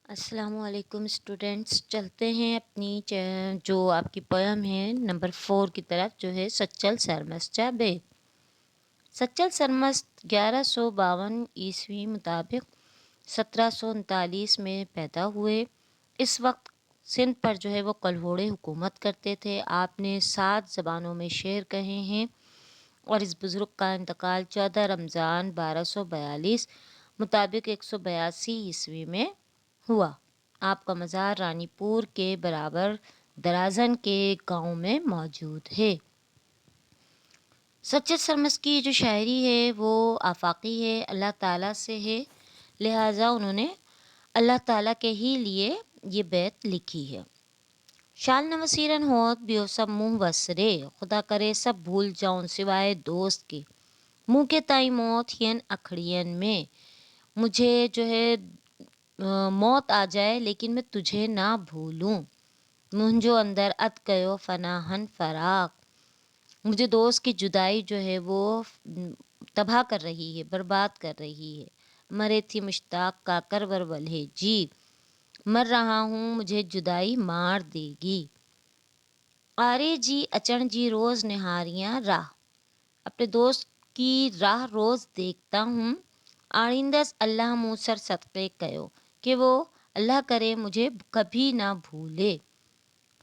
अस्सलामु अलैकुम स्टूडेंट्स। चलते हैं अपनी जो आपकी पोयम है नंबर 4 की तरफ, जो है सच्चल सरमस्त बेद। सच्चल सरमस्त 1152 ईस्वी मुताबिक 1739 में पैदा हुए। इस वक्त सिंध पर जो है वो कलहोड़े हुकूमत करते थे। आपने 7 ज़बानों में शेर कहे हैं और इस बुज़ुर्ग का इंतकाल 14 रमज़ान 1242 मुताबिक 182 ईस्वी में हुआ। आपका मज़ार रानीपुर के बराबर दराज़न के गांव में मौजूद है। सच्चे सरमस्त की जो शायरी है वो आफाकी है, अल्लाह ताला से है, लिहाजा उन्होंने अल्लाह ताला के ही लिए ये बैत लिखी है। शाल नवसीरन होत बियो सब मुँह वसरे, खुदा करे सब भूल जाऊं सिवाय दोस्त के। मुँह के ताई मौत हियन अखड़ियन में, मुझे जो है मौत आ जाए लेकिन मैं तुझे ना भूलूं। मुंहिंजो अंदर अत कयो फनाहन फराक, मुझे दोस्त की जुदाई जो है वो तबाह कर रही है, बर्बाद कर रही है। मरे थी मुश्ताक का करवर वल्हे जी, मर रहा हूँ मुझे जुदाई मार देगी। आरे जी अचण जी रोज निहारियां राह, अपने दोस्त की राह रोज देखता हूँ। आइंदस अल्लाह मुँह सर सदक़े कयो, कि वो अल्लाह करे मुझे कभी ना भूले।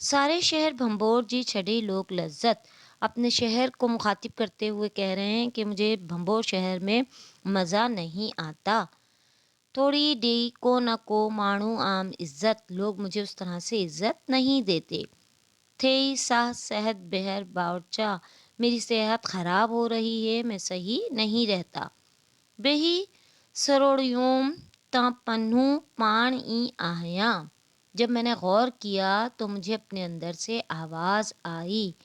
सारे शहर भंबोर जी छड़े लोग लज्जत, अपने शहर को मुखातिब करते हुए कह रहे हैं कि मुझे भंबोर शहर में मज़ा नहीं आता। थोड़ी डी को न को माणू आम इज्जत, लोग मुझे उस तरह से इज्जत नहीं देते। थे साह सेहत बेहर बावचा, मेरी सेहत ख़राब हो रही है, मैं सही नहीं रहता। बेही सरोड़ियोम ता पन्नू पान ई आया, जब मैंने गौर किया तो मुझे अपने अंदर से आवाज़ आई।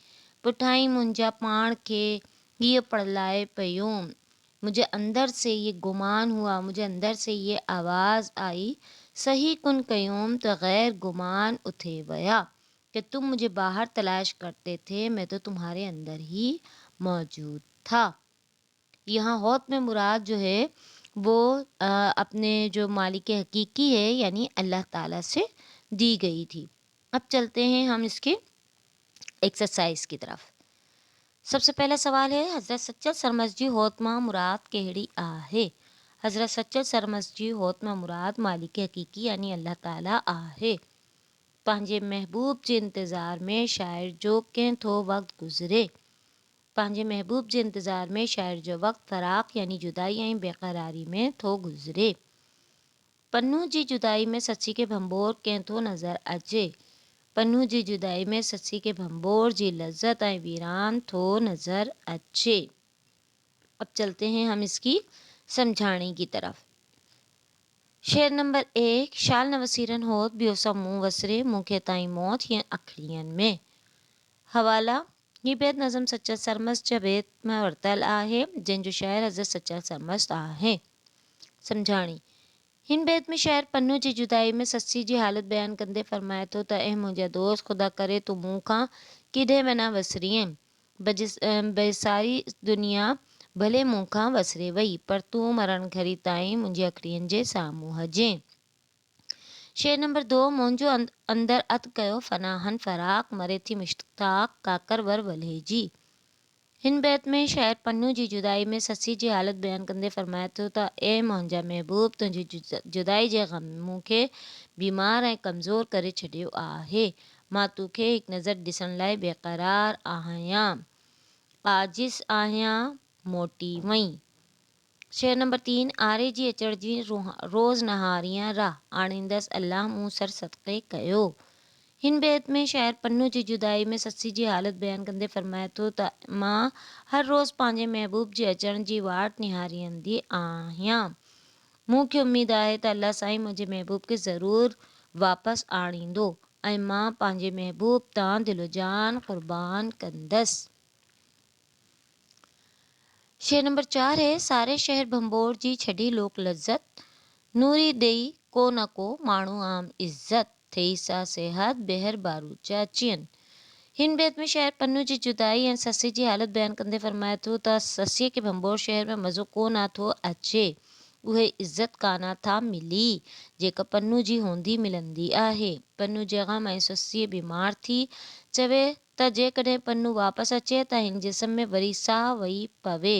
पुठाई मुंजा पाण के ये पड़लाए पयूम, मुझे अंदर से ये गुमान हुआ, मुझे अंदर से ये आवाज़ आई। सही कुन कयूम तो गैर गुमान उठे वया, कि तुम मुझे बाहर तलाश करते थे, मैं तो तुम्हारे अंदर ही मौजूद था। यहाँ हौत में मुराद जो है वो अपने जो मालिक हकीकी है यानी अल्लाह ताला से दी गई थी। अब चलते हैं हम इसके एक्सरसाइज की तरफ। सबसे पहला सवाल है, हज़रत सच्चल सरमस्त जी होतमा मुराद केहड़ी आहे। हज़रत सच्चल सरमस्त जी होतमा मुराद मालिक हकीकी यानी अल्लाह ताला आहे। पंहिंजे महबूब जे इंतज़ार में शायर जो कंहिं थो वक़्त गुज़रे, पंहिंजे महबूब जे इंतज़ार में शायर जो वक़्त फ़राक़ यानी जुदाई ऐं बेक़रारी में थो गुज़रे। पन्नू जी जुदाई में सची के भंबोर कंहिं थो नज़र अचे, पन्नू जी जुदाई में सची के भंबोर जी लज़्ज़त ऐं वीरान थो नज़र अचे। अब चलते हैं हम इसकी समझाने की तरफ। शेर नंबर 1, शाल नवसीरन होत बियोसा मुँह वसरे, मुखे ताई मौत या अखड़ियन में। हवाला, ये बैत नज़म सच्चा सरमस्त जा बैत में वरतल आहे, जंहिंजो शाइर हज़रत सच्चा सरमस्त आहे। समझाणी, हिन बैत में शाइर पन्नू जी जुदाई में सस्सी जी हालत बयान कंदे फरमाए थो त ऐं मुंहिंजा दोस्त, ख़ुदा करे तूं मूं खां किॾे में न वसरीं, बेसारी दुनिया भले मूं खां वसरे वई, पर तूं मरण घड़ी ताईं मुंहिंजी अखियुनि जे साम्हूं हुजें। शेर नंबर 2, मुंहिंजो अंदर अत कयो फनाहन फराक, मरे थी मुश्ताक काकर वर वल्हे जी। हिन बैत में शायर पन्नू जी जुदाई में ससी जी हालत बयान कंदे फरमाए थो त ए मुंहिंजा महबूब, तुंहिंजी जुदाई जे गम मूंखे बीमार ऐं कमज़ोर करे छॾियो आहे। मां तोखे हिकु नज़र ॾिसण लाइ बेक़रार आहियां, आजिज़ आहियां, मोटी वई। शेर नंबर 3, आरे जी अचड़ जी रोज़ नहारियां राह, आणींदसि अल्लाह मूं सर सदक़े कयो। हिन बैत में शायर पन्नू जी जुदाई में ससी जी हालत बयान कंदे फरमाए थो त मां हर रोज़ पंहिंजे महबूब जे अचण जी वाट निहारींदी आहियां। मूंखे उमेद आहे त अल्लाह साईं मुंहिंजे महबूब खे ज़रूरु वापसि आणींदो ऐं मां पंहिंजे महबूब तां दिलो जान क़ुर्बान कंदसि। शेर नंबर 4 है, सारे शहर भंबोर जी छड़ी लोक लज्जत, नूरी देई को न को माण्हू आम इज्जत, थई सा सेहत बेहर बारूचा चियन। हिन बैत में शायर पन्नू जी जुदाई ऐं ससी जी हालत बयान कंदे फरमाए थो त ससीअ खे भंबोर शहर में मज़ो कोन थो अचे, उहे इज़त काना था मिली जेका पन्नू जी हूंदी मिलंदी आहे। पन्नू जे ग़म ऐं सुस्तीअ बीमार थी चवे त जेकॾहिं पन्नू वापसि अचे त हिन जिस्म में वरी साह वेही पवे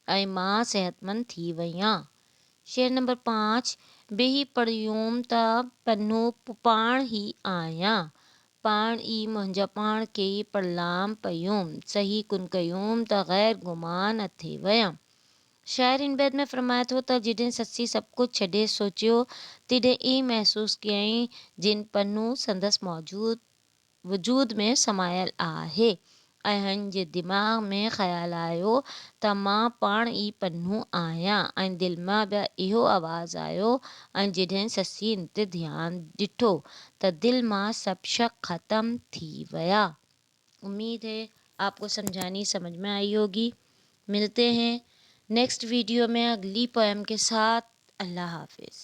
ऐं मां सेहतमंद थी वईयां। शेर नंबर 5, बेही पढ़ियूं त पन्नू पाण ई आहियां, पाण ई मुंहिंजा पाण खे ई प्रलाम पयूं, सही कुन कयूं त ग़ैर गुमान थी वियमि। शाइर इन बैत में फरमाए थो त जॾहिं ससी सभु कुझु छॾे सोचियो तॾहिं ई महसूसु कयईं जिन पन्नू संदसि वजूद में समायल आहे ऐं हिन जे दिमाग़ में ख़्यालु आयो त मां पाण ई पन्नू आहियां ऐं दिलि मां बि इहो आवाज़ु आयो ऐं जॾहिं ससी इन ते ध्यानु ॾिठो त दिलि मां सभु शक ख़त्म थी विया। उम्मीद है आपको समझानी समझ में आई होगी। मिलते हैं नेक्स्ट वीडियो में अगली पोएम के साथ। अल्लाह हाफिज़।